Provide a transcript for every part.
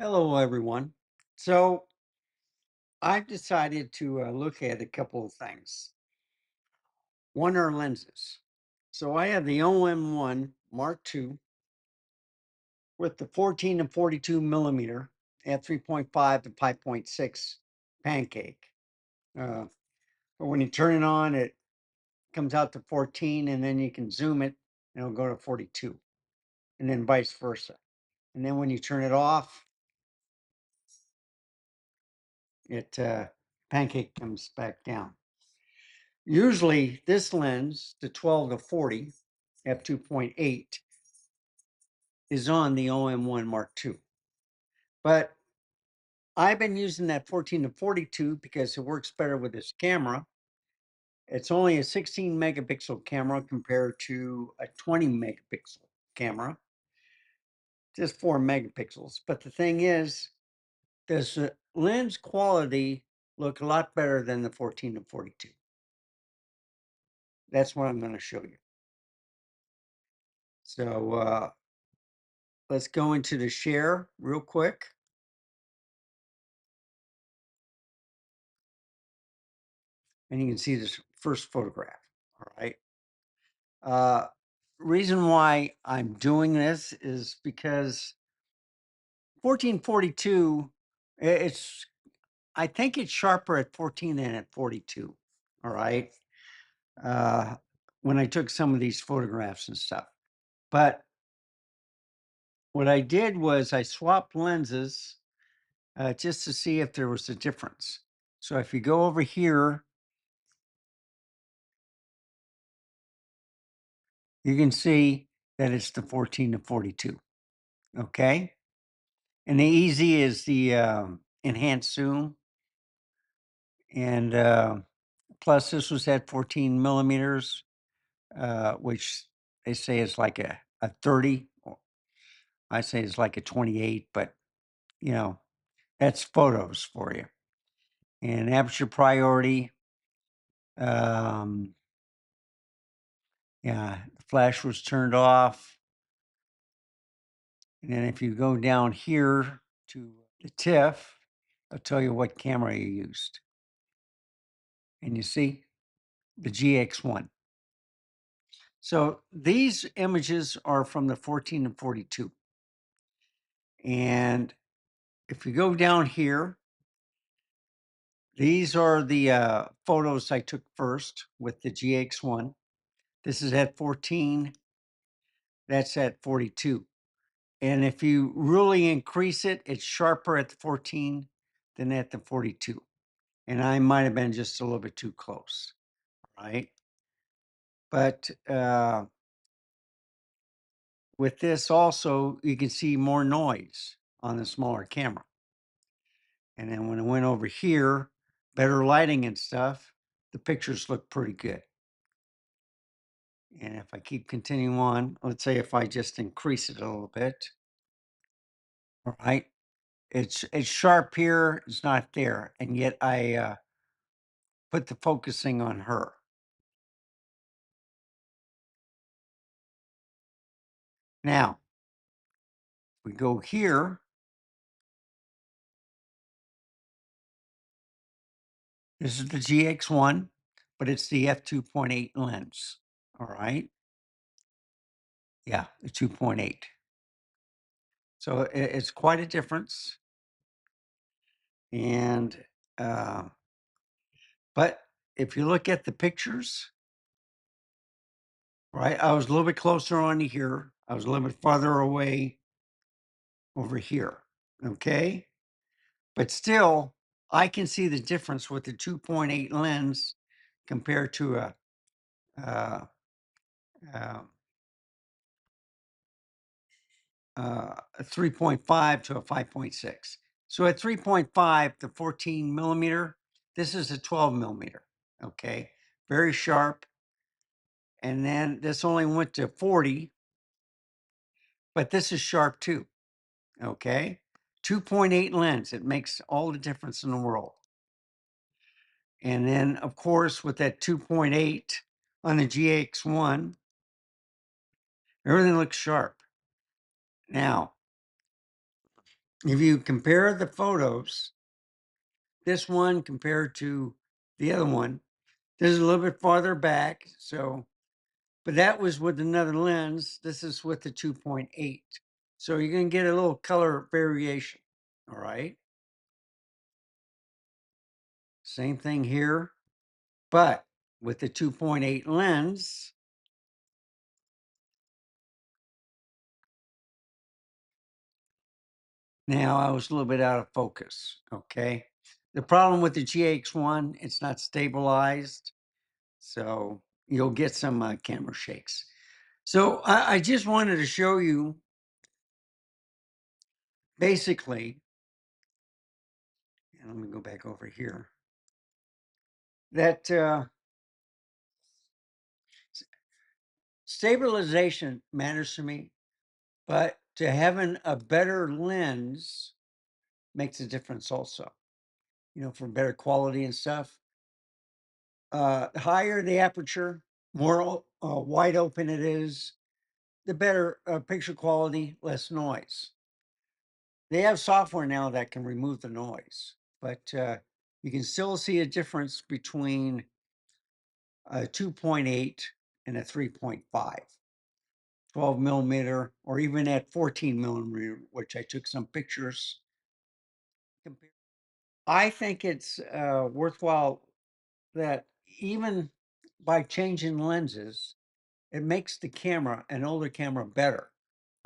Hello, everyone. So I've decided to look at a couple of things. One are lenses. So I have the OM1 Mark II with the 14 and 42 millimeter at 3.5 to 5.6 pancake. Uh, but when you turn it on, it comes out to 14, and then you can zoom it and it'll go to 42, and then vice versa. And then when you turn it off, it pancake comes back down. Usually this lens, the 12 to 40 f2.8, is on the OM1 Mark II. But I've been using that 14 to 42 because it works better with this camera. It's only a 16 megapixel camera compared to a 20 megapixel camera, just 4 megapixels. But the thing is, does the lens quality look a lot better than the 14 to 42? That's what I'm going to show you. So let's go into the share real quick. And you can see this first photograph. All right. Uh, reason why I'm doing this is because 1442, it's, I think it's sharper at 14 than at 42. All right. Uh, when I took some of these photographs and stuff. But what I did was I swapped lenses just to see if there was a difference. So if you go over here, you can see that it's the 14 to 42. Okay. And the easy is the enhanced zoom. And plus, this was at 14 millimeters, which they say is like a 30. I say it's like a 28, but you know, that's photos for you. And aperture priority, um, yeah, the flash was turned off. And then if you go down here to the TIFF, I'll tell you what camera you used. And you see the GX1. So these images are from the 14 and 42. And if you go down here, these are the photos I took first with the GX1. This is at 14. That's at 42. And if you really increase it, it's sharper at the 14 than at the 42. And I might have been just a little bit too close, right? But with this also, you can see more noise on the smaller camera. And then when I went over here, better lighting and stuff, the pictures look pretty good. And if I keep continuing on, let's say if I just increase it a little bit, all right, it's sharp here, it's not there, and yet I put the focusing on her. Now, we go here. This is the GX1, but it's the f2.8 lens. All right. Yeah, the 2.8. So it's quite a difference. And, uh, but if you look at the pictures, right, I was a little bit closer on here. I was a little bit farther away over here. Okay. But still, I can see the difference with the 2.8 lens compared to uh, uh, a 3.5 to a 5.6. So at 3.5, the 14 millimeter, this is a 12 millimeter. Okay. Very sharp. And then this only went to 40, but this is sharp too. Okay. 2.8 lens. It makes all the difference in the world. And then, of course, with that 2.8 on the GX1, everything looks sharp. Now, if you compare the photos, this one compared to the other one, this is a little bit farther back. So, but that was with another lens. This is with the 2.8. So you're going to get a little color variation. All right. Same thing here, but with the 2.8 lens, now I was a little bit out of focus. Okay. The problem with the GX1, it's not stabilized. So you'll get some camera shakes. So I just wanted to show you basically, and let me go back over here, that stabilization matters to me, but to having a better lens makes a difference also, for better quality and stuff. Higher the aperture, more wide open it is, the better picture quality, less noise. They have software now that can remove the noise, but you can still see a difference between a 2.8 and a 3.5, 12 millimeter, or even at 14 millimeter, which I took some pictures. I think it's worthwhile that even by changing lenses, it makes the camera, an older camera, better.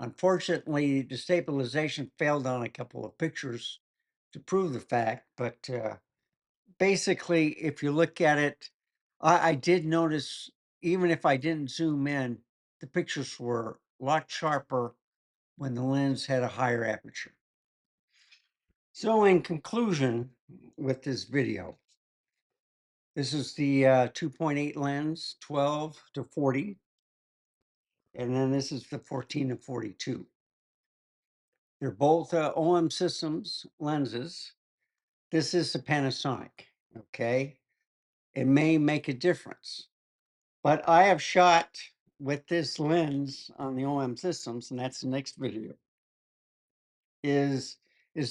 Unfortunately, the stabilization failed on a couple of pictures to prove the fact, but basically, if you look at it, I did notice, even if I didn't zoom in, the pictures were a lot sharper when the lens had a higher aperture. So in conclusion with this video, this is the 2.8 lens, 12 to 40. And then this is the 14 to 42. They're both OM Systems lenses. This is the Panasonic, okay? It may make a difference. But I have shot with this lens on the OM Systems, and that's the next video. Is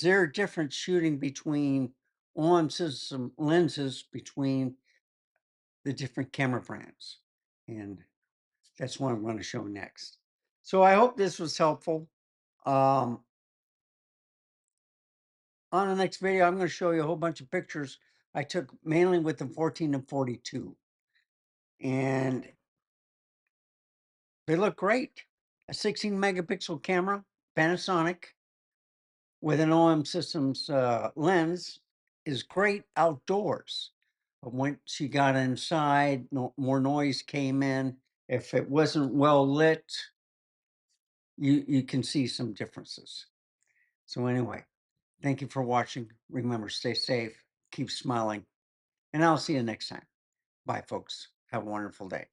there a difference shooting between OM System lenses between the different camera brands? And that's what I'm going to show next. So I hope this was helpful. On the next video, I'm going to show you a whole bunch of pictures I took mainly with the 14 and 42. And they look great. A 16 megapixel camera, Panasonic, with an OM Systems lens is great outdoors. But once you got inside, more noise came in. If it wasn't well lit, you can see some differences. So anyway, thank you for watching. Remember, stay safe, keep smiling, and I'll see you next time. Bye, folks. Have a wonderful day.